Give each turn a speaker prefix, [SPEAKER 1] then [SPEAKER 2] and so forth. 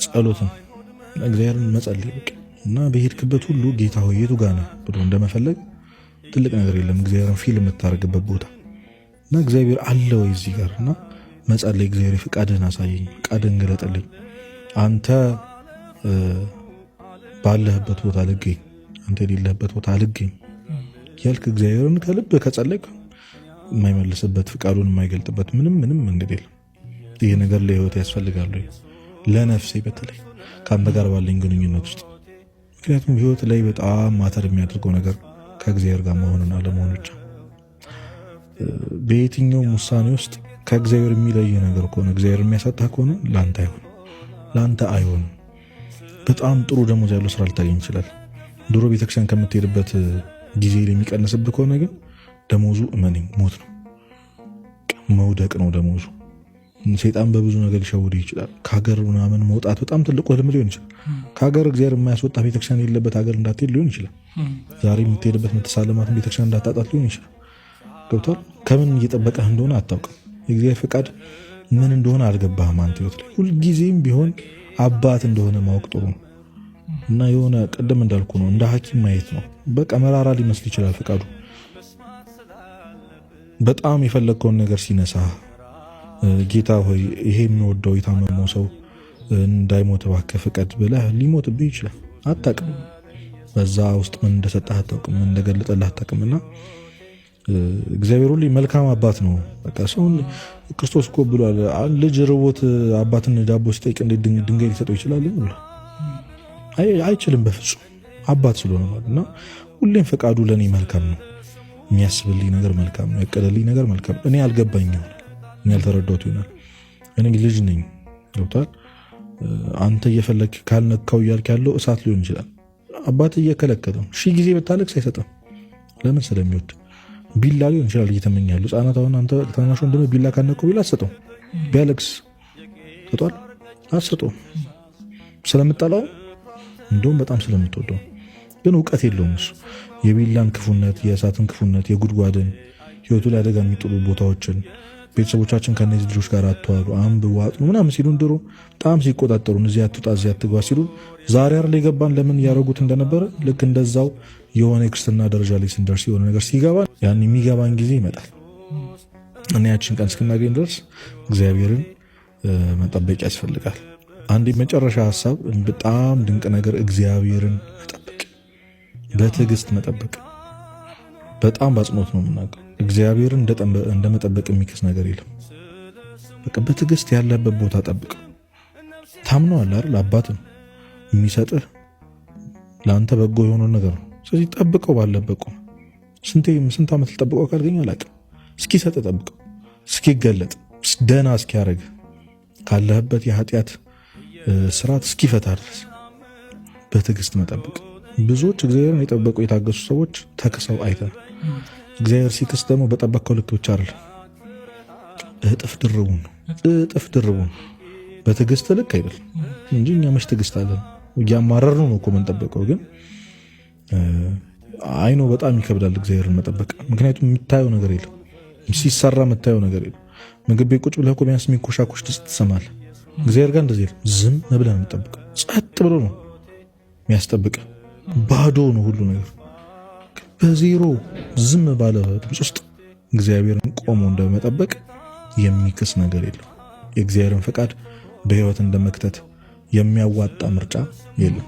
[SPEAKER 1] ጸሎትን እግዚአብሔርን መጸለይ በቃ እና በሄድክበት ሁሉ ጌታ ሆይ የቱ ጋር ነህ ብሎ እንደመፈለግ ትልቅ ነገር የለም። እግዚአብሔርን ፊልም የምታደርግበት ቦታ እና እግዚአብሔር አለ ወይ እዚህ ጋር እና መጸለይ እግዚአብሔር ፍቃድህን አሳየኝ፣ ፍቃድህን ገለጥልኝ፣ አንተ ባለህበት ቦታ ልገኝ፣ አንተ የሌለህበት ቦታ ልገኝ ያልክ እግዚአብሔርን ከልብ ከጸለይክ የማይመልስበት ፍቃዱን የማይገልጥበት ምንም መንገድ የለም። ይሄ ነገር ለህይወት ያስፈልጋል ለነፍሴ በተለይ ከአንተ ጋር ባለኝ ግንኙነት ውስጥ። ምክንያቱም ህይወት ላይ በጣም ማተር የሚያደርገው ነገር ከእግዚአብሔር ጋር መሆኑና ለመሆኑ ብቻ። በየትኛውም ውሳኔ ውስጥ ከእግዚአብሔር የሚለይ ነገር ከሆነ እግዚአብሔር የሚያሳጣ ከሆነ ለአንተ አይሆንም። በጣም ጥሩ ደሞዝ ያለው ስራ ልታገኝ ይችላል። ድሮ ቤተክርስቲያን ከምትሄድበት ጊዜ የሚቀንስብህ ከሆነ ግን ደሞዙ እመነኝ ሞት ነው፣ መውደቅ ነው ደሞዙ። ሰይጣን በብዙ ነገር ሊሸውድ ይችላል። ከሀገር ምናምን መውጣት በጣም ትልቁ ህልም ሊሆን ይችላል። ከሀገር እግዚአብሔር የማያስወጣ ቤተክርስቲያን የሌለበት ሀገር እንዳትሄድ ሊሆን ይችላል። ዛሬ የምትሄድበት የምትሳለማትን ቤተክርስቲያን እንዳታጣት ሊሆን ይችላል። ገብቷል? ከምን እየጠበቀህ እንደሆነ አታውቅም። የእግዚአብሔር ፈቃድ ምን እንደሆነ አልገባህም። አንተ ህይወት ላይ ሁልጊዜም ቢሆን አባት እንደሆነ ማወቅ ጥሩ ነው እና የሆነ ቅድም እንዳልኩ ነው እንደ ሐኪም ማየት ነው። በቃ መራራ ሊመስል ይችላል ፈቃዱ። በጣም የፈለግከውን ነገር ሲነሳ ጌታ ሆይ ይሄ የሚወደው የታመመው ሰው እንዳይሞት እባክህ ፍቀድ ብለህ ሊሞትብህ ይችላል። አታውቅም። በዛ ውስጥ ምን እንደሰጠህ አታውቅም፣ ምን እንደገለጠልህ አታውቅምና እግዚአብሔር ሁሉ መልካም አባት ነው። በቃ ሰውን ክርስቶስ እኮ ብሏል፣ ልጅ ርቦት አባትን ዳቦ ሲጠይቅ እንዴት ድንጋይ ሊሰጠው ይችላል ብሎ አይችልም በፍጹም አባት ስለሆነ ማለት እና ሁሌም ፈቃዱ ለእኔ መልካም ነው። የሚያስብልኝ ነገር መልካም ነው፣ ያቀደልኝ ነገር መልካም። እኔ አልገባኝ ይሆናል፣ እኔ ያልተረዳሁት ይሆናል። እኔ ልጅ ነኝ። ገብቶሃል? አንተ እየፈለግ ካልነካው እያልክ ያለው እሳት ሊሆን ይችላል። አባት እየከለከለ ነው። ሺህ ጊዜ ብታለቅስ አይሰጥም። ለምን? ስለሚወድ። ቢላ ሊሆን ይችላል እየተመኘ ያለው ህጻናት። አሁን አንተ ታናሽ ወንድም ቢላ ካነቀው ቢላ አትሰጠው። ቢያለቅስ ሰጧል አትሰጠው። ስለምጠላው እንደውም በጣም ስለምትወደው ግን እውቀት የለውም እሱ። የቢላን ክፉነት፣ የእሳትን ክፉነት፣ የጉድጓድን ህይወቱ ላይ አደጋ የሚጥሉ ቦታዎችን ቤተሰቦቻችን ከነዚህ ልጆች ጋር አተዋሉ አንብቡ አጥኑ ምናምን ሲሉን ድሮ በጣም ሲቆጣጠሩን እዚህ አትውጣ እዚህ አትግባ ሲሉን ዛሬ አይደል የገባን ለምን ያደረጉት እንደነበረ። ልክ እንደዛው የሆነ የክርስትና ደረጃ ላይ ስንደርስ የሆነ ነገር ሲገባን ያን የሚገባን ጊዜ ይመጣል እና ያችን ቀን እስክናገኝ ድረስ እግዚአብሔርን መጠበቅ ያስፈልጋል። አንድ የመጨረሻ ሀሳብ፣ በጣም ድንቅ ነገር እግዚአብሔርን መጠበቅ፣ በትዕግስት መጠበቅ። በጣም በአጽንኦት ነው የምናገረው። እግዚአብሔርን እንደመጠበቅ የሚከስ ነገር የለም። በቃ በትዕግስት ያለበት ቦታ ጠብቅ። ታምነዋል አይደል? አባት ነው የሚሰጥህ ለአንተ በጎ የሆነው ነገር ነው። ስለዚህ ጠብቀው ባለበት ቆም። ስንት ዓመት ልጠብቀው ካልገኝ አላውቅም። እስኪሰጥ ጠብቀው፣ እስኪገለጥ፣ ደህና እስኪያደርግ፣ ካለህበት የኃጢአት ስርዓት እስኪፈታ ድረስ በትዕግስት መጠበቅ። ብዙዎች እግዚአብሔርን የጠበቁ የታገሱ ሰዎች ተክሰው አይተናል። እግዚአብሔር ሲክስ ደግሞ በጠበቀው ልክ ብቻ አይደለም፣ እጥፍ ድርቡን በትዕግስት ልክ አይደል እንጂ እኛ መች ትዕግስት አለን? እያማረር ነው እኮ የምንጠበቀው። ግን አይኖ በጣም ይከብዳል እግዚአብሔርን መጠበቅ። ምክንያቱም የምታየው ነገር የለም፣ ሲሰራ የምታየው ነገር የለም። ምግብ ቤት ቁጭ ብለህ እኮ ቢያንስ የሚኮሻኮሽ ድምፅ ትሰማለህ። እግዚአብሔር ጋር እንደዚህ የለም። ዝም ብለህ ነው የምጠብቀው። ጸጥ ብሎ ነው የሚያስጠብቅ። ባዶ ነው ሁሉ ነገር። በዜሮ ዝም ባለ ድምፅ ውስጥ እግዚአብሔርን ቆሞ እንደመጠበቅ የሚክስ ነገር የለም። የእግዚአብሔርን ፈቃድ በህይወት እንደመክተት የሚያዋጣ ምርጫ የለም።